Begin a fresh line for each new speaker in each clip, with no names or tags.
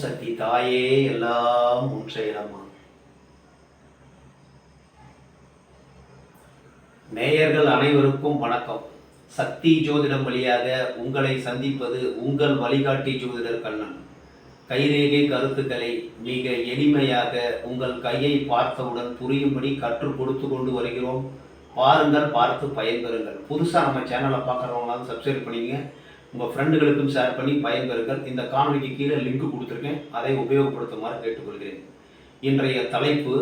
சக்தி தாயே எல்லாம் உன் செயலம்மா. நேயர்கள் அனைவருக்கும் வணக்கம். சக்தி ஜோதிடம் வழியாக உங்களை சந்திப்பது உங்கள் வழிகாட்டி ஜோதிடர் கண்ணன். கைரேகை கருத்துக்களை மிக எளிமையாக உங்கள் கையை பார்த்தவுடன் புரியும்படி கற்றுக் கொடுத்து கொண்டு வருகிறோம். பாருங்கள், பார்த்து பயன்பெறுங்கள். புதுசாக நம்ம சேனலை பார்க்குறவங்களாலும் சப்ஸ்கிரைப் பண்ணிங்க, உங்கள் ஃப்ரெண்டுகளுக்கும் ஷேர் பண்ணி பயன்பெறுங்கள். இந்த காணொலிக்கு கீழே லிங்க் கொடுத்துருக்கேன், அதை உபயோகப்படுத்துமாறு கேட்டுக்கொள்கிறேன். இன்றைய தலைப்பு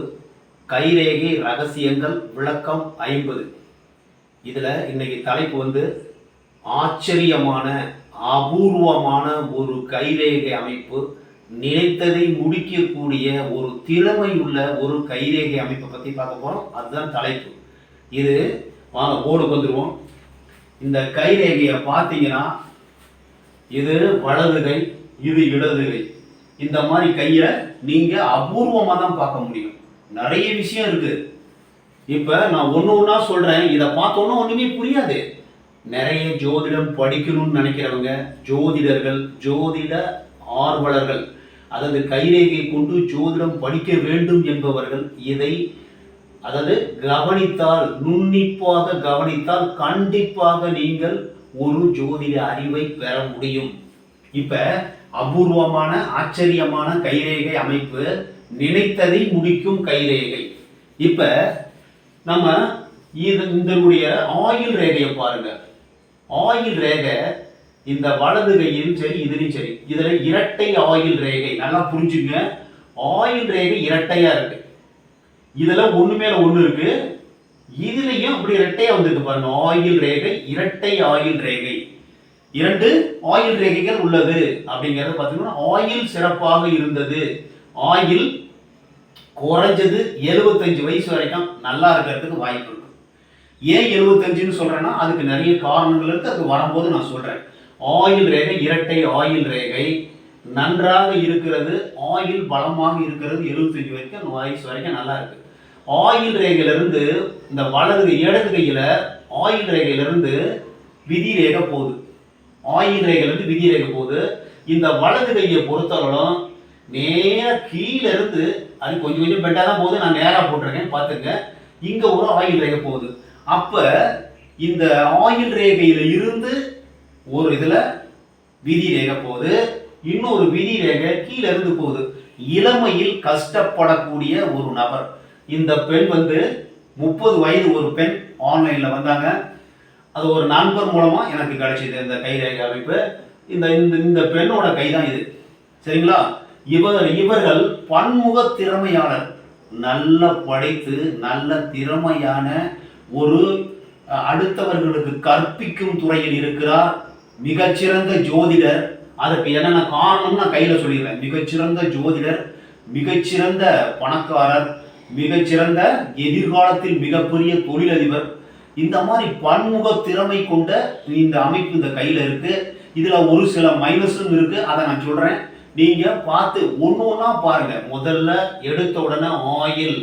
கைரேகை ரகசியங்கள் விளக்கம் 50. இதில் இன்னைக்கு தலைப்பு ஆச்சரியமான அபூர்வமான ஒரு கைரேகை அமைப்பு, நினைத்ததை முடிக்கக்கூடிய ஒரு திறமையுள்ள ஒரு கைரேகை அமைப்பை பற்றி பார்க்க போகிறோம். அதுதான் தலைப்பு. இது வாங்க போர்டுக்கு வந்துடுவோம். இந்த கைரேகையை பார்த்தீங்கன்னா இது வலது கை, இது இடது கை. இந்த மாதிரி கையை நீங்கள் அபூர்வமாக தான் பார்க்க முடியும். நிறைய விஷயம் இருக்கு. இப்போ நான் ஒன்று ஒன்றா சொல்கிறேன். இதை பார்த்தோன்னா ஒன்றுமே புரியாது. நிறைய ஜோதிடம் படிக்கணும்னு நினைக்கிறவங்க, ஜோதிடர்கள், ஜோதிட ஆர்வலர்கள், அதாவது கைரேகை கொண்டு ஜோதிடம் படிக்க வேண்டும் என்பவர்கள் இதை கவனித்தால், நுண்ணிப்பாக கவனித்தால் கண்டிப்பாக நீங்கள் ஒரு ஜோதிட அறிவை பெற முடியும். இப்ப அபூர்வமான ஆச்சரியமான கைரேகை அமைப்பு, நினைத்ததை முடிக்கும் கைரேகை. இப்ப நம்ம இதனுடைய ஆயில் ரேகையை பாருங்க. ஆயில் ரேகை இந்த வலது கையிலும் சரி, இதுலையும் சரி. இதுல இரட்டை ஆயில் ரேகை. நல்லா புரிஞ்சுங்க, ஆயில் ரேகை இரட்டையா இருக்கு. இதுல ஒண்ணு மேல ஒண்ணு இருக்கு, இதுலயும் அப்படி இரட்டையா வந்திருக்கு பாருங்க. ஆயில் ரேகை, இரட்டை ஆயில் ரேகை, இரண்டு ஆயில் ரேகைகள் உள்ளது. அப்படிங்கறது பாத்தீங்கன்னா ஆயில் சிறப்பாக இருந்தது. ஆயில் குறைஞ்சது 75 வயசு வரைக்கும் நல்லா இருக்கிறதுக்கு வாய்ப்பு இருக்கு. ஏன் 75ன்னு சொல்றேன்னா அதுக்கு நிறைய காரணங்கள் இருக்கு. அதுக்கு வரும்போது நான் சொல்றேன். ஆயில் ரேகை, இரட்டை ஆயில் ரேகை நன்றாக இருக்கிறது. ஆயில் பலமாக இருக்கிறது. 75 வயசு வரைக்கும் நல்லா இருக்கு. ஆயில் ரேகையிலிருந்து இந்த வலது இடது கையில ஆயில் ரேகையிலிருந்து விதி ரேகை போகுது. ஆயில் ரேகையிலிருந்து விதி ரேகை போகுது. இந்த வலது கையை பொறுத்தவரைக்கும் நேர கீழே இருந்து அது கொஞ்சம் கொஞ்சம் பெட்டா தான் போகுது. நான் நேரா போட்டிருக்கேன் பார்த்துங்க. இங்க ஒரு ஆயில் ரேகை போகுது. அப்ப இந்த ஆயில் ரேகையில இருந்து ஒரு இதுல விதி ரேகை போகுது, இன்னொரு விதி ரேகை கீழே இருந்து போகுது. இளமையில் கஷ்டப்படக்கூடிய ஒரு நபர். இந்த பெண் 30 வயது ஒரு பெண் ஆன்லைன்ல வந்தாங்க. அது ஒரு நண்பர் மூலமா எனக்கு கிடைச்சது இந்த கைரேகை அமைப்பு. இந்த பெண்ணோட கை தான் இது. சரிங்களா? இவர்கள் பன்முக திறமையாளர். நல்ல படித்து நல்ல திறமையான ஒரு அடுத்தவர்களுக்கு கற்பிக்கும் துறையில் இருக்கிறார். மிகச்சிறந்த ஜோதிடர். அதுக்கு என்னென்ன காரணம் நான் கையில சொல்லிடுறேன். மிகச்சிறந்த ஜோதிடர், மிகச்சிறந்த பணக்காரர், மிகச்சிறந்த எதிர்காலத்தில் மிகப்பெரிய தொழிலதிபர். இந்த மாதிரி பன்முக திறமை கொண்ட இந்த அமைப்பு இந்த கையில இருக்கு. இதுல ஒரு சில மைனஸும் இருக்கு, அதை நான் சொல்றேன். நீங்க பார்த்து ஒண்ணு ஒண்ணா பாருங்க. முதல்ல எடுத்த உடனே ஆயில்,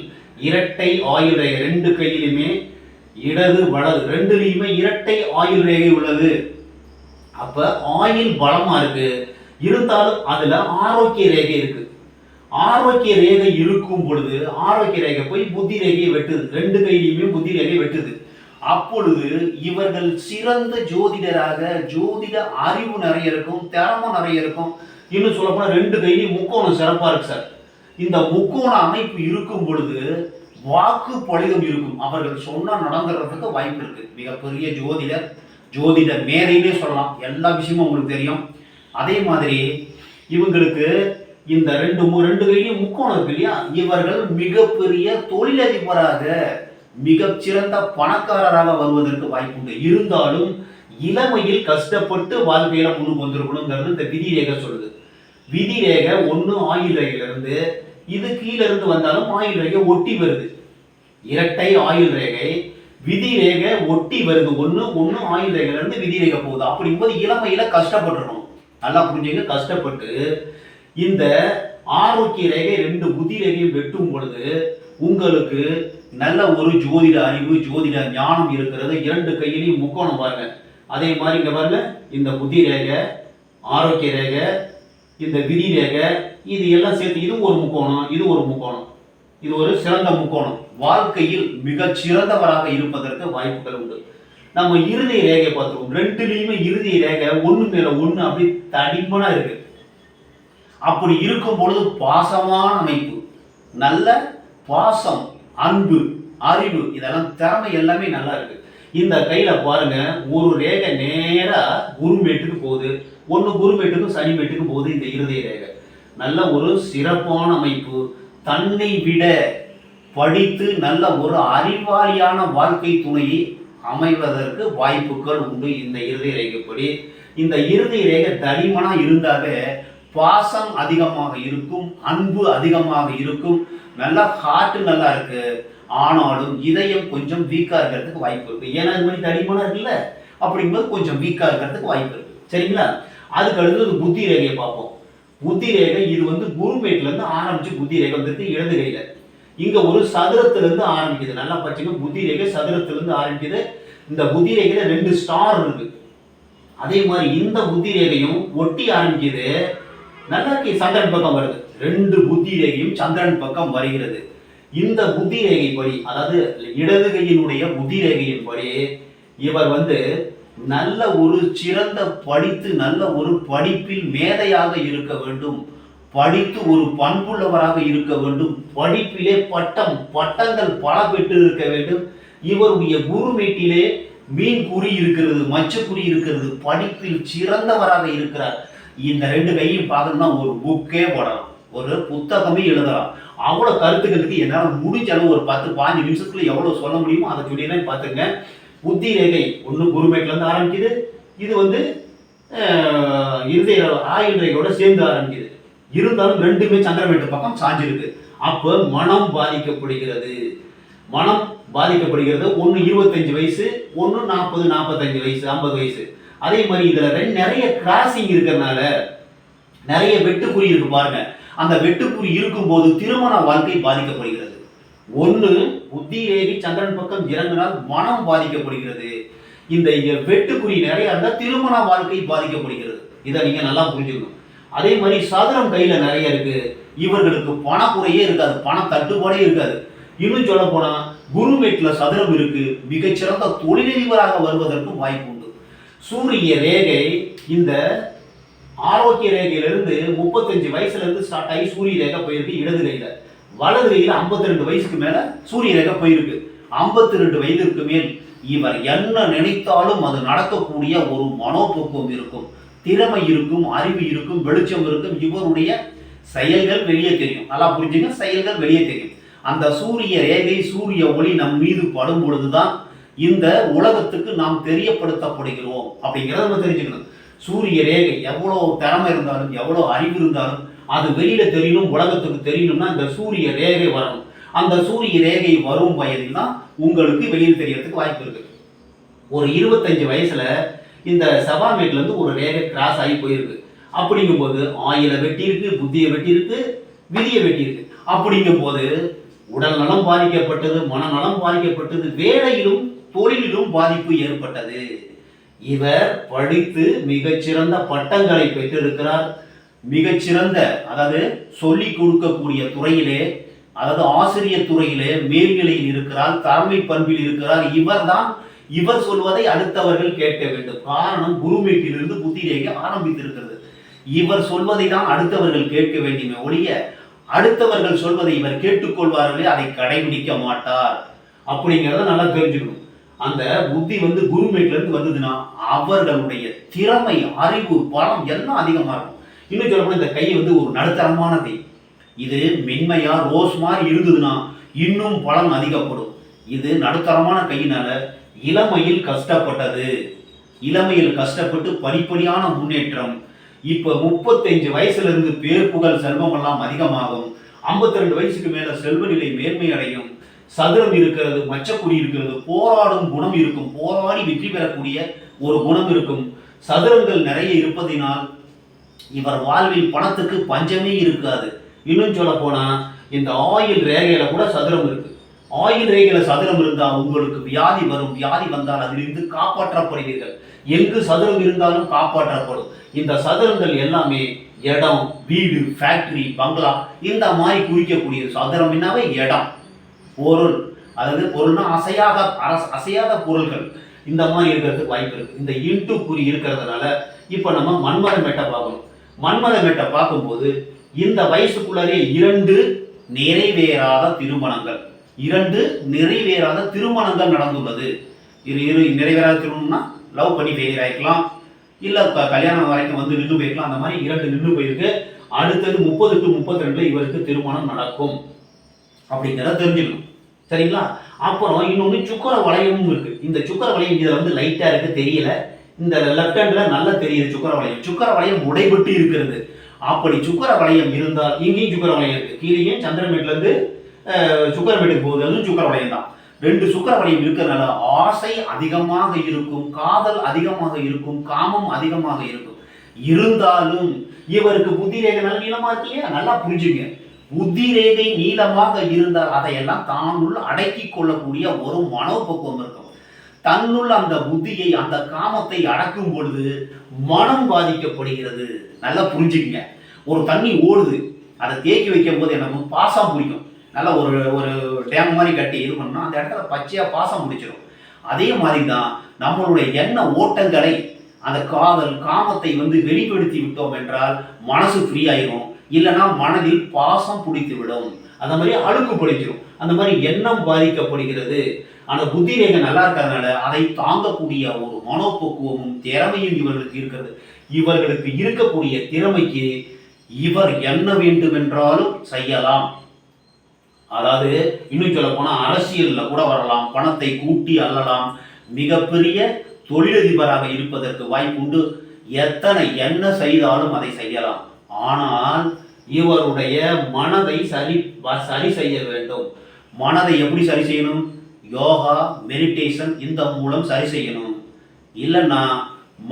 இரட்டை ஆயில் ரேகை, ரெண்டு கையிலுமே இடது வலது ரெண்டுலையுமே இரட்டை ஆயில் ரேகை உள்ளது. அப்ப ஆயில் பலமா இருக்கு. இருந்தாலும் அதுல ஆரோக்கிய ரேகை இருக்கு. ஆரோக்கிய ரேகை இருக்கும் பொழுது ஆரோக்கிய ரேகை போய் புத்தி ரேகையை வெட்டுது. ரெண்டு கையிலையுமே புத்தி ரேகை வெட்டுது. அப்பொழுது இவர்கள் சிறந்த ஜோதிடராக, ஜோதிட அறிவு நிறைய இருக்கும், திறமை நிறைய இருக்கும். இன்னும் சொல்ல போனா ரெண்டு கையிலையும் முக்கோணம் சிறப்பா இருக்கு சார். இந்த முக்கோண அமைப்பு இருக்கும் பொழுது வாக்கு பலிதம் இருக்கும். அவர்கள் சொன்னா நடந்துறதுக்கு வாய்ப்பு இருக்கு. மிகப்பெரிய ஜோதிடர், ஜோதிட மேதைன்னே சொல்லலாம். எல்லா விஷயமும் உங்களுக்கு தெரியும். அதே மாதிரி இவங்களுக்கு இந்த ரெண்டு கையிலையும் முக்கோணம் இருக்கு இல்லையா? இவர்கள் மிகப்பெரிய தொழிலதிபராக, மிகச்சிறந்த பணக்காரராக வருவதற்கு வாய்ப்பு உண்டு. இருந்தாலும் இளமையில் கஷ்டப்பட்டு வாழ்க்கையில முன்னுக்கு வந்திருக்கணுங்கிறது இந்த விதி ரேகை சொல்லுது. விதி ரேகை ஒன்று ஆயில் ரேகையில இருந்து, இது கீழே இருந்து வந்தாலும் ஆயில் ரேகை ஒட்டி வருது. இரட்டை ஆயில் ரேகை, விதி ரேகை ஒட்டி வருது. ஒன்று ஆயில் ரேகையில இருந்து விதி ரேகை போகுது. அப்படிங்கும்போது இளமையில கஷ்டப்பட்டுருக்கணும். நல்லா புரிஞ்சுங்க. கஷ்டப்பட்டு இந்த ஆரோக்கிய ரேகை ரெண்டு புத்தி ரேகையும் வெட்டும் பொழுது உங்களுக்கு நல்ல ஒரு ஜோதிட அறிவு, ஜோதிட ஞானம் இருக்கிறது. இரண்டு கையிலையும் முக்கோணம் பாருங்க. அதே மாதிரி இங்க பாருங்க, இந்த புத்தி ரேகை, ஆரோக்கிய ரேகை, இந்த விதி ரேகை, இது எல்லாம் சேர்த்து இது ஒரு முக்கோணம், இது ஒரு முக்கோணம், இது ஒரு சிறந்த முக்கோணம். வாழ்க்கையில் மிகச் சிறந்தவராக இருப்பதற்கு வாய்ப்புகள் உண்டு. நம்ம இறுதி ரேகை பார்த்துருவோம். ரெண்டுலையுமே இறுதி ரேகை ஒன்று மேல ஒன்று அப்படி தடிமனா இருக்கு. அப்படி இருக்கும் பொழுது பாசமான அமைப்பு, நல்ல பாசம், அன்பு, அறிவு, இதெல்லாம் திறமை எல்லாமே நல்லா இருக்கு. இந்த கையில பாருங்க, ஒரு ரேகை நேரா குருமேட்டுக்கு போகுது, ஒன்று குருமேட்டுக்கும் சனிமேட்டுக்கும் போகுது. இந்த இறுதி ரேகை நல்ல ஒரு சிறப்பான அமைப்பு. தன்னை விட படித்து நல்ல ஒரு அறிவாளியான வாழ்க்கை துணையை அமைவதற்கு வாய்ப்புகள் உண்டு. இந்த இறுதி ரேகைப்படி இந்த இறுதி ரேகை தடிமனா இருந்தாவே பாசம் அதிகமாக இருக்கும், அன்பு அதிகமாக இருக்கும், நல்லா ஹார்ட் நல்லா இருக்கு. ஆனாலும் இதயம் கொஞ்சம் வீக்கா இருக்கிறதுக்கு வாய்ப்பு இருக்கு. ஏன்னா இது மாதிரி தடிமனா இருக்குல்ல, அப்படிங்கும்போது கொஞ்சம் வீக்கா இருக்கிறதுக்கு வாய்ப்பு இருக்கு. சரிங்களா? அதுக்கு அடுத்தது புத்தி ரேகையை பார்ப்போம். புத்தி ரேகை இது வந்து குருமேட்ல இருந்து ஆரம்பிச்சு புத்தி ரேகை வந்துருக்கு இடது கையில. இங்க ஒரு சதுரத்துல இருந்து ஆரம்பிக்குது. நல்லா பார்த்தீங்க, புத்தி ரேகை சதுரத்துல இருந்து ஆரம்பிக்குது. இந்த புத்தி ரேகையில 2 ஸ்டார் இருக்கு. அதே மாதிரி இந்த புத்தி ரேகையும் ஒட்டி ஆரம்பிக்குது. நல்லா சந்திரன் பக்கம் வருது. 2 புத்தி ரேகையும் சந்திரன் பக்கம் வருகிறது. இந்த புத்தி ரேகைப்படி, அதாவது இடது கையினுடைய புத்தி ரேகையின்படி இவர் வந்து நல்ல ஒரு சிறந்த படித்து நல்ல ஒரு படிப்பில் மேதையாக இருக்க வேண்டும், படித்து ஒரு பண்புள்ளவராக இருக்க வேண்டும், படிப்பிலே பட்டங்கள் பல பெற்று இருக்க வேண்டும். இவருடைய குருமேட்டிலே மீன் குறி இருக்கிறது, மச்சக்குறி இருக்கிறது, படிப்பில் சிறந்தவராக இருக்கிறார். இந்த 2 கையும் பார்க்கணும்னா ஒரு புக்கே போடலாம், ஒரு புத்தகமே எழுதலாம். அவ்வளோ கருத்துக்களுக்கு என்னால் முடிஞ்ச அளவு ஒரு 10-15 நிமிஷத்துல எவ்வளோ சொல்ல முடியுமோ அதை சொல்லிடுறேன். பார்த்துங்க, புத்தி ரேகை ஒன்று குருமேட்ல இருந்து ஆரம்பிக்குது. இது வந்து இறுதி ஆயுள் ரேகையோட சேர்ந்து ஆரம்பிக்குது. இருந்தாலும் 2மே சந்திரமேட்டு பக்கம் சாஞ்சிருக்கு. அப்போ மனம் பாதிக்கப்படுகிறது. மனம் பாதிக்கப்படுகிறது. ஒன்று 25 வயசு, ஒன்று 40-45 வயசு, 50 வயசு. அதே மாதிரி இதுல நிறைய கிராசிங் இருக்கிறதுனால நிறைய வெட்டுக்குறி இருக்கு பாருங்க. அந்த வெட்டுக்குறி இருக்கும்போது திருமண வாழ்க்கை பாதிக்கப்படுகிறது. ஒன்று புத்தி ரேகை சந்திரன் பக்கம் இறங்கினால் மனம் பாதிக்கப்படுகிறது. இந்த வெட்டுக்குறி நிறைய இருந்தால் திருமண வாழ்க்கை பாதிக்கப்படுகிறது. இதை நீங்க நல்லா புரிஞ்சுக்கணும். அதே மாதிரி சதுரம் கையில நிறைய இருக்கு. இவர்களுக்கு பணக்குறையே இருக்காது, பண தட்டுப்பாடே இருக்காது. இன்னும் சொல்ல போனா குருமேட்ல சதுரம் இருக்கு. மிகச்சிறந்த தொழிலதிபராக வருவதற்கும் வாய்ப்பு உண்டு. சூரிய ரேகை இந்த ஆரோக்கிய ரேகையிலிருந்து 35 வயசுல இருந்து ஸ்டார்ட் ஆகி சூரிய ரேகை போயிருக்கு இடது கையில. வலது கையில 52 வயசுக்கு மேல சூரிய ரேகை போயிருக்கு. 52 வயதிற்கு மேல் இவர் என்ன நினைத்தாலும் அது நடக்கக்கூடிய ஒரு மனோபக்குவம் இருக்கும், திறமை இருக்கும், அறிவு இருக்கும், வெளிச்சம் இருக்கும். இவருடைய செயல்கள் வெளியே தெரியும். நல்லா புரிஞ்சுங்க, செயல்கள் வெளியே தெரியும். அந்த சூரிய ரேகை, சூரிய ஒளி நம் மீது படும் பொழுதுதான் இந்த உலகத்துக்கு நாம் தெரியப்படுத்தப்படுகிறோம் அப்படிங்கிறத நம்ம தெரிஞ்சுக்கணும். சூரிய ரேகை எவ்வளவு திறமை இருந்தாலும் எவ்வளவு அறிவு இருந்தாலும் அது வெளியில தெரியணும், உலகத்துக்கு தெரியணும்னா இந்த சூரிய ரேகை வரணும். அந்த சூரிய ரேகை வரும் வயதில் தான் உங்களுக்கு வெளியில் தெரியறதுக்கு வாய்ப்பு இருக்கு. ஒரு 25 வயசுல இந்த செவ்வாய்மேட்ல இருந்து ஒரு ரேகை கிராஸ் ஆகி போயிருக்கு. அப்படிங்கும் போது ஆயில வெட்டி இருக்கு, புத்தியை வெட்டி இருக்கு, விதியை வெட்டி இருக்கு. அப்படிங்கும் போது உடல் நலம் பாதிக்கப்பட்டது, மனநலம் பாதிக்கப்பட்டது, வேலையிலும் தொழிலிலும் பாதிப்பு ஏற்பட்டது. இவர் படித்து மிகச்சிறந்த பட்டங்களை பெற்றிருக்கிறார். மிகச்சிறந்த, அதாவது சொல்லிக் கொடுக்கக்கூடிய துறையிலே, அதாவது ஆசிரியர் துறையிலே மேல்நிலையில் இருக்கிறார், தலைமை பண்பில் இருக்கிறார். இவர் சொல்வதை அடுத்தவர்கள் கேட்க வேண்டும். காரணம், குருமேட்டிலிருந்து புத்தி ரேகை ஆரம்பித்திருக்கிறது. இவர் சொல்வதை தான் அடுத்தவர்கள் கேட்க வேண்டுமே ஒழிய அடுத்தவர்கள் சொல்வதை இவர் கேட்டுக்கொள்வார்களே, அதை கடைபிடிக்க மாட்டார். அப்படிங்கிறத நல்லா தெரிஞ்சுக்கணும். அந்த புத்தி வந்து குருமேட்ல இருந்து வந்ததுன்னா அவர்களுடைய திறமை, அறிவு, பலம் எல்லாம் அதிகமா இருக்கும். இன்னும் சொல்லப்போனா இந்த கை வந்து ஒரு நடுத்தரமான கை. இது மென்மையா ரோஸ் மாதிரி இருந்ததுன்னா இன்னும் பலம் அதிகப்படும். இது நடுத்தரமான கையினால இளமையில் கஷ்டப்பட்டது, இளமையில் கஷ்டப்பட்டு படிப்படியான முன்னேற்றம். இப்ப 35 வயசுல இருந்து பேர் புகழ் செல்வம் எல்லாம் அதிகமாகும். 52 வயசுக்கு மேல செல்வ நிலை மேன்மை அடையும். சதுரம் இருக்கிறது, மச்சக்குறி இருக்கிறது, போராடும் குணம் இருக்கும், போராடி வெற்றி பெறக்கூடிய ஒரு குணம் இருக்கும். சதுரங்கள் நிறைய இருப்பதினால் இவர் வாழ்வில் பணத்துக்கு பஞ்சமே இருக்காது. இன்னும் சொல்ல போனா இந்த ஆயில் ரேகையில கூட சதுரம் இருக்கு. ஆயுள் ரேகையில சதுரம் இருந்தால் உங்களுக்கு வியாதி வரும். வியாதி வந்தால் அதிலிருந்து காப்பாற்றப்படுவீர்கள். எங்கு சதுரம் இருந்தாலும் காப்பாற்றப்படும். இந்த சதுரங்கள் எல்லாமே இடம், வீடு, ஃபேக்டரி, பங்களா இந்த மாதிரி குறிக்கக்கூடியது. சதுரம் என்னாவே இடம், பொருள். அதாவது பொருள்னா அசையாத பொருள்கள் இந்த மாதிரி இருக்கிறதுக்கு வாய்ப்பு இருக்கு. இந்த இன்ட்டு குறி இருக்கிறதுனால இப்ப நம்ம மன்மத மேட்டை பார்க்கணும். மன்மத மேட்டை பார்க்கும்போது இந்த வயசுக்குள்ளரே 2 நிறைவேறாத திருமணங்கள் நடந்துள்ளது. நிறைவேறாத திருமணம்னா லவ் பண்ணி ஃபெயிலியர் ஆகிக்கலாம், இல்லை கல்யாணம் வரைக்கும் வந்து நின்று போயிருக்கலாம். அந்த மாதிரி 2 நின்று போயிருக்கு. அடுத்தது 30 to 32 இவருக்கு திருமணம் நடக்கும் அப்படிங்கிறத தெரிஞ்சுக்கணும். சரிங்களா? அப்புறம் இன்னொன்று சுக்கர வளையமும் இருக்கு. இந்த சுக்கர வளையம் இதில் வந்து லைட்டாக இருக்கு, தெரியல. இந்த லெஃப்ட் ஹேண்டில் நல்லா தெரியுது சுக்கர வளையம். சுக்கர வளையம் உடைபட்டு இருக்கிறது. அப்படி சுக்கர வளையம் இருந்தால் இங்கேயும் சுக்கர வளையம் இருக்கு. கீழே சந்திரமேட்லேருந்து சுக்கரமேட்டுக்கு போகுது, அதுவும் சுக்கர வளையம் தான். 2 சுக்கர வளையம் இருக்கிறதுனால ஆசை அதிகமாக இருக்கும், காதல் அதிகமாக இருக்கும், காமம் அதிகமாக இருக்கும். இருந்தாலும் இவருக்கு புத்தி ரேகை நல்ல நீளமா இருக்கு இல்லையா? நல்லா புரிஞ்சுங்க. புத்தி ரேகை நீளமாக இருந்தால் அதையெல்லாம் தானுள் அடக்கி கொள்ளக்கூடிய ஒரு மனோபக்குவம் இருக்கும். தன்னுள் அந்த புத்தியை, அந்த காமத்தை அடக்கும் பொழுது மனம் பாதிக்கப்படுகிறது. நல்லா புரிஞ்சுக்கங்க. ஒரு தண்ணி ஓடுது, அதை தேக்கி வைக்கும் போது என்ன பாசம் பிடிக்கும். நல்லா ஒரு டேம் மாதிரி கட்டி இது பண்ணா அந்த இடத்துல பச்சையா பாசம் முடிச்சிடும். அதே மாதிரி தான் நம்மளுடைய எண்ண ஓட்டங்களை, அந்த காதல் காமத்தை வந்து வெளிப்படுத்தி விட்டோம் என்றால் மனசு ஃப்ரீ ஆயிரும். இல்லைன்னா மனதில் பாசம் பிடித்து விடும், அந்த மாதிரி அழுக்கு படிச்சிடும். அந்த மாதிரி எண்ணம் பாதிக்கப்படுகிறது. ஆனால் புத்தி ரேகை நல்லா இருக்கிறதுனால அதை தாங்கக்கூடிய ஒரு மனோபக்குவமும் திறமையும் இவர்களுக்கு இருக்கிறது. இவர்களுக்கு இருக்கக்கூடிய திறமைக்கு இவர் என்ன வேண்டுமென்றாலும் செய்யலாம். அதாவது இன்னும் சொல்ல போனா அரசியல்ல கூட வரலாம், பணத்தை கூட்டி அள்ளலாம், மிகப்பெரிய தொழிலதிபராக இருப்பதற்கு வாய்ப்புண்டு. எத்தனை என்ன செய்தாலும் அதை செய்யலாம். ஆனால் இவருடைய மனதை சரி செய்ய வேண்டும். மனதை எப்படி சரி செய்யணும்? யோகா, மெடிடேஷன் இந்த மூலம் சரி செய்யணும். இல்லைன்னா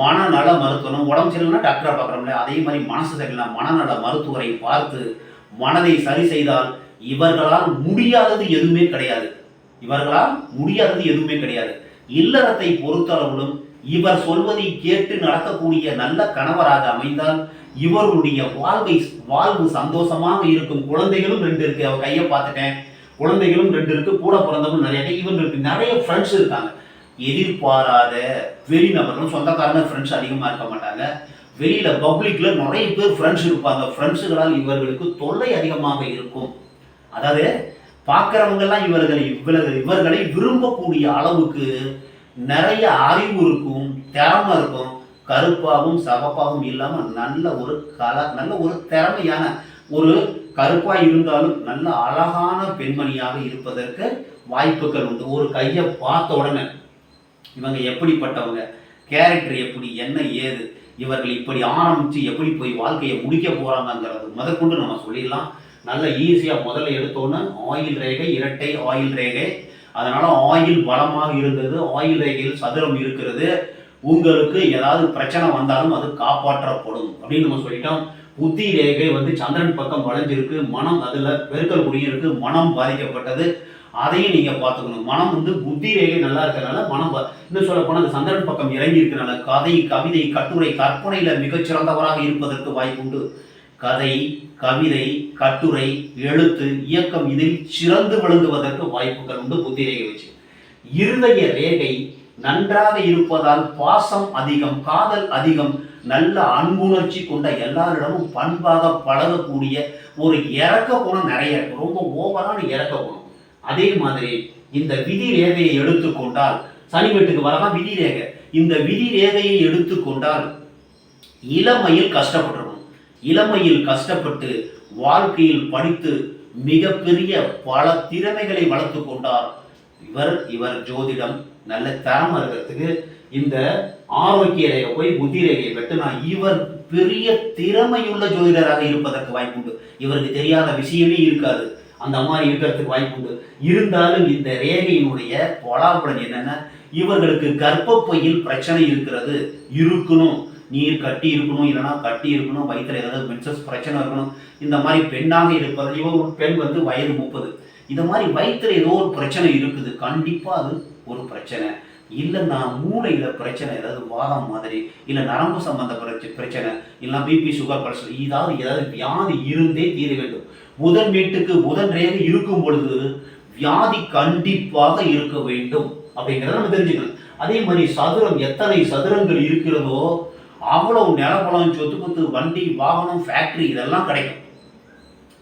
மனநல மருத்துவம், உடம்பு சரியில்லைன்னா டாக்டரை பார்க்குறோம்ல, அதே மாதிரி மனசு சரியில்லைனா மனநல மருத்துவரை பார்த்து மனதை சரி செய்தால் இவர்களால் முடியாதது எதுவுமே கிடையாது. இல்லறத்தை பொறுத்தளவிலும் இவர் சொல்வதை கேட்டு நடத்தக்கூடிய நல்ல கணவராக அமைந்தால் இவருடைய வாழ்வு சந்தோஷமாக இருக்கும். குழந்தைகளும் 2 இருக்கு. அவர் கையை பார்த்துட்டேன், குழந்தைகளும் 2 இருக்கு. கூட பிறந்தவங்க நிறைய. இவங்களுக்கு நிறைய ஃப்ரெண்ட்ஸ் இருக்காங்க. எதிர்பாராத வெளிநபர்களும், சொந்தக்காரங்க ஃப்ரெண்ட்ஸ் அதிகமாக இருக்க மாட்டாங்க. வெளியில பப்ளிக்ல நிறைய பேர் ஃப்ரெண்ட்ஸ் இருப்பாங்க. ஃப்ரெண்ட்ஸுகளால் இவர்களுக்கு தொல்லை அதிகமாக இருக்கும். அதாவது பார்க்கிறவங்கெல்லாம் இவர்களை விரும்பக்கூடிய அளவுக்கு நிறைய அறிவு இருக்கும், திறமை இருக்கும். கருப்பாகவும் சகப்பாகவும் இல்லாமல் நல்ல ஒரு திறமையான ஒரு கருப்பா இருந்தாலும் நல்ல அழகான பெண்மணியாக இருப்பதற்கு வாய்ப்புகள் உண்டு. ஒரு கையை பார்த்த உடனே இவங்க எப்படிப்பட்டவங்க, கேரக்டர் எப்படி, என்ன ஏது, இவர்கள் இப்படி ஆரம்பித்து எப்படி போய் வாழ்க்கையை முடிக்க போகிறாங்கங்கிறது முதற்கொண்டு நம்ம சொல்லிடலாம். நல்ல ஈஸியாக முதல்ல எடுத்தோன்னு ஆயில் ரேகை, இரட்டை ஆயில் ரேகை. அதனால் ஆயில் பலமாக இருந்தது, ஆயில் ரேகையில் சதுரம் இருக்கிறது. உங்களுக்கு ஏதாவது பிரச்சனை வந்தாலும் அது காப்பாற்றப்படும் அப்படின்னு நம்ம சொல்லிட்டோம். புத்தி ரேகை வந்து சந்திரன் பக்கம் வளைஞ்சிருக்கு, மனம் அதில் பெருக்கல் குடியும் இருக்கு, மனம் பாதிக்கப்பட்டது. அதையும் நீங்கள் பார்த்துக்கணும். மனம் வந்து புத்தி ரேகை நல்லா இருக்கிறதுனால மனம், இன்னும் சொல்ல போனால் அந்த சந்திரன் பக்கம் இறங்கி இருக்கிறனால கதை, கவிதை, கட்டுரை, கற்பனையில் மிகச்சிறந்தவராக இருப்பதற்கு வாய்ப்புண்டு. கதை, கவிதை, கட்டுரை, எழுத்து, இயக்கம் இதில் சிறந்து விளங்குவதற்கு வாய்ப்புகள் உண்டு புத்தி ரேகை வச்சு. இருதய ரேகை நன்றாக இருப்பதால் பாசம் அதிகம், காதல் அதிகம், நல்ல அன்புணர்ச்சி கொண்ட எல்லாரிடமும் பண்பாக பழகக்கூடிய ஒரு இறக்க குணம் நிறைய இருக்கு. ரொம்ப ஓவரான இறக்க குணம். அதே மாதிரி இந்த விதி ரேகையை எடுத்துக்கொண்டால், சனி வீட்டுக்கு வரலாம் விதி ரேகை. இந்த விதி ரேகையை எடுத்துக்கொண்டால் இளமையில் கஷ்டப்பட்டு வாழ்க்கையில் படித்து மிகப்பெரிய பல திறமைகளை வளர்த்து கொண்டார். இவர் ஜோதிடம் நல்ல தரம் இருக்கிறதுக்கு இந்த ஆரோக்கிய ரேகை போய் புத்தி ரேகையை வெட்டுனா இவர் பெரிய திறமையுள்ள ஜோதிடராக இருப்பதற்கு வாய்ப்புண்டு. இவருக்கு தெரியாத விஷயமே இருக்காது, அந்த மாதிரி இருக்கிறதுக்கு வாய்ப்புண்டு. இருந்தாலும் இந்த ரேகையினுடைய பலாபலன் என்னன்னா, இவர்களுக்கு கர்ப்பப்பையில் பிரச்சனை இருக்கணும், நீர் கட்டி இருக்கணும், இல்லைன்னா கட்டி இருக்கணும், வயிற்றுல ஏதாவது மென்சஸ் பிரச்சனை இருக்கணும். இந்த மாதிரி பெண்ணாக இருப்பது, இவங்க பெண் வந்து வயது 30, இந்த மாதிரி வயிற்றுல ஏதோ ஒரு பிரச்சனை இருக்குது, கண்டிப்பாக அது ஒரு பிரச்சனை. இல்லைன்னா மூளையில் பிரச்சனை, ஏதாவது வாதம் மாதிரி, இல்லை நரம்பு சம்பந்த பிரச்சனை, இல்லைனா பிபி, சுகர், கொலஸ்ட்ரால், ஏதாவது வியாதி இருந்தே தீர வேண்டும். புதன் வீட்டுக்கு புதன் ரேகை இருக்கும் பொழுது வியாதி கண்டிப்பாக இருக்க வேண்டும் அப்படிங்கிறத நம்ம தெரிஞ்சுக்கணும். அதே மாதிரி சதுரம், எத்தனை சதுரங்கள் இருக்கிறதோ அவ்வளவு நிலப்பலம், சொத்து குத்து, வண்டி, வாகனம், ஃபேக்டரி இதெல்லாம் கிடைக்கும்.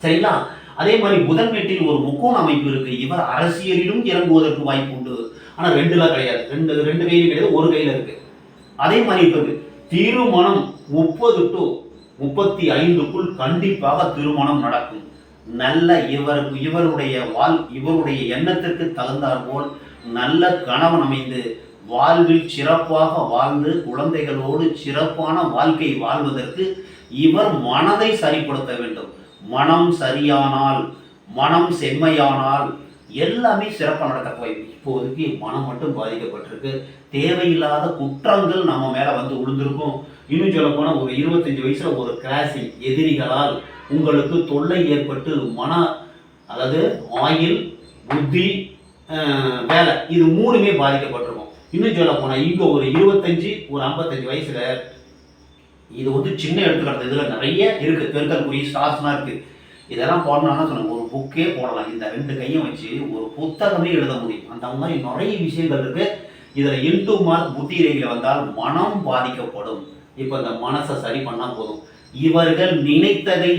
சரிங்களா? அதே மாதிரி புதன் வீட்டில் ஒரு முக்கோண அமைப்பு இருக்கு. இவர் அரசியலிலும் இறங்குவதற்கு வாய்ப்பு உண்டு. ஆனால் ரெண்டுல கிடையாது, ரெண்டு கையிலும் கிடையாது, ஒரு கையில இருக்கு. அதே மாதிரி இருக்கு திருமணம் 30 to 35க்குள் கண்டிப்பாக திருமணம் நடக்கும். நல்ல இவருடைய எண்ணத்திற்கு தகுந்தாற் போல் நல்ல கணவன் அமைந்து வாழ்வில் சிறப்பாக வாழ்ந்து குழந்தைகளோடு சிறப்பான வாழ்க்கை வாழ்வதற்கு இவர் மனதை சரிப்படுத்த வேண்டும். மனம் சரியானால், மனம் செம்மையானால் எல்லாமே சிறப்பாக நடக்க வாய்ப்பு. இப்போதைக்கு மனம் மட்டும் பாதிக்கப்பட்டிருக்கு. தேவையில்லாத குற்றங்கள் நம்ம மேலே வந்து விழுந்திருக்கும். இன்னும் சொல்ல போனால் ஒரு 25 வயசுல ஒரு கிராசிங் எதிரிகளால் உங்களுக்கு தொல்லை ஏற்பட்டு அதாவது ஆயில், புத்தி, வேலை இது 3மே பாதிக்கப்பட்டிருக்கும். இன்னும் சொல்ல போனால் இங்கே ஒரு 25 ஒரு 55 வயசுல இது வந்து சின்ன எடுத்துக்கிறது, இதில் நிறைய இருக்குது, பெருக்கற்குரிய ஸ்டார்ஸ்லாம் இருக்குது. இதெல்லாம் போடணும்னா சொன்னாங்க ஒரு புக்கே போடலாம். இந்த 2 கையும் வச்சு ஒரு புத்தகமே எழுத முடியும். அந்த மாதிரி நிறைய விஷயங்கள் இருக்குது. இதில் இன்டு மார்க் புத்தி ரேகையில் வந்தால் மனம் பாதிக்கப்படும். இப்போ இந்த மனசை சரி பண்ணால் போதும். இவர்கள் நினைத்ததை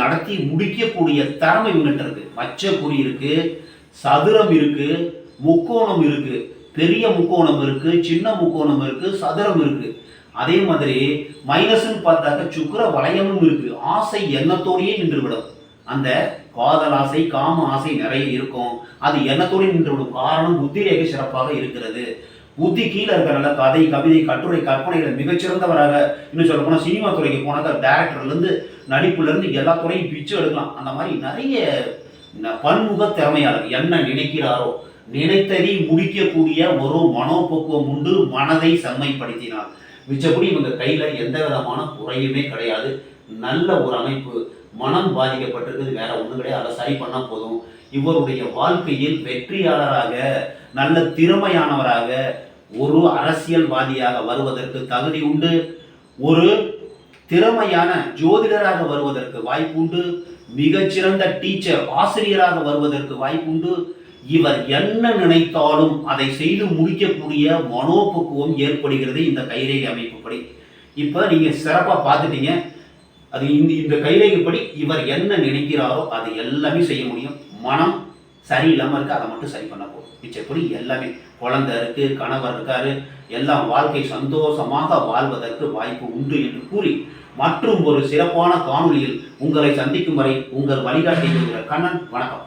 நடத்தி முடிக்கக்கூடிய திறமை இவங்கள்ட்ட இருக்கு. மச்சக்குறி இருக்கு, சதுரம் இருக்கு, முக்கோணம் இருக்கு, பெரிய முக்கோணம் இருக்கு, சின்ன முக்கோணம் இருக்கு, சதுரம் இருக்கு. அதே மாதிரி மைனஸ்ன்னு பார்த்தாக்க சுக்கிர வளையமும் இருக்கு. ஆசை எண்ணத்தோடையே நின்றுவிடும். அந்த காதல் ஆசை, காம ஆசை நிறைய இருக்கும். அது எண்ணத்தோடு நின்றுவிடும். காரணம் புத்தி ரேகை சிறப்பாக இருக்கிறது. புத்தி கீழே இருக்கிறனால கதை, கவிதை, கட்டுரை, கற்பனைகளை மிகச்சிறந்தவராக, இன்னும் சொல்ல போனால் சினிமா துறைக்கு போனாக்க டேரக்டர்லேருந்து நடிப்புலேருந்து எல்லா துறையும் பிச்சு எடுக்கலாம். அந்த மாதிரி நிறைய பன்முக திறமையாளர். என்ன நினைக்கிறாரோ நினைத்ததை முடிக்கக்கூடிய ஒரு மனோபக்குவம் உண்டு. மனதை செம்மைப்படுத்தினார். மிச்சப்படி இவங்க கையில் எந்த விதமான குறையுமே கிடையாது. நல்ல ஒரு அமைப்பு. மனம் பாதிக்கப்பட்டிருக்குது, வேற ஒன்றும் கிடையாது. அதை சரி பண்ணால் போதும். இவருடைய வாழ்க்கையில் வெற்றியாளராக, நல்ல திறமையானவராக, ஒரு அரசியல்வாதியாக வருவதற்கு தகுதி உண்டு. ஒரு திறமையான ஜோதிடராக வருவதற்கு வாய்ப்பு உண்டு. மிகச்சிறந்த டீச்சர், ஆசிரியராக வருவதற்கு வாய்ப்பு உண்டு. இவர் என்ன நினைத்தாலும் அதை செய்து முடிக்கக்கூடிய மனோபக்குவம் ஏற்படுகிறது இந்த கைரேகை அமைப்புப்படி. இப்போ நீங்க சிறப்பா பார்த்துட்டீங்க. அது இந்த கைரேகைப்படி இவர் என்ன நினைக்கிறாரோ அது எல்லாமே செய்ய முடியும். மனம் சரியில்லாமல் இருக்கு, அதை மட்டும் சரி பண்ண போதும். மிச்சப்படி எல்லாமே, குழந்தை இருக்கு, கணவர் இருக்காரு, எல்லாம் வாழ்க்கை சந்தோஷமாக வாழ்வதற்கு வாய்ப்பு உண்டு என்று கூறி மற்றும் ஒரு சிறப்பான காணொலியில் உங்களை சந்திக்கும் வரை உங்கள் வழிகாட்டி கண்ணன். வணக்கம்.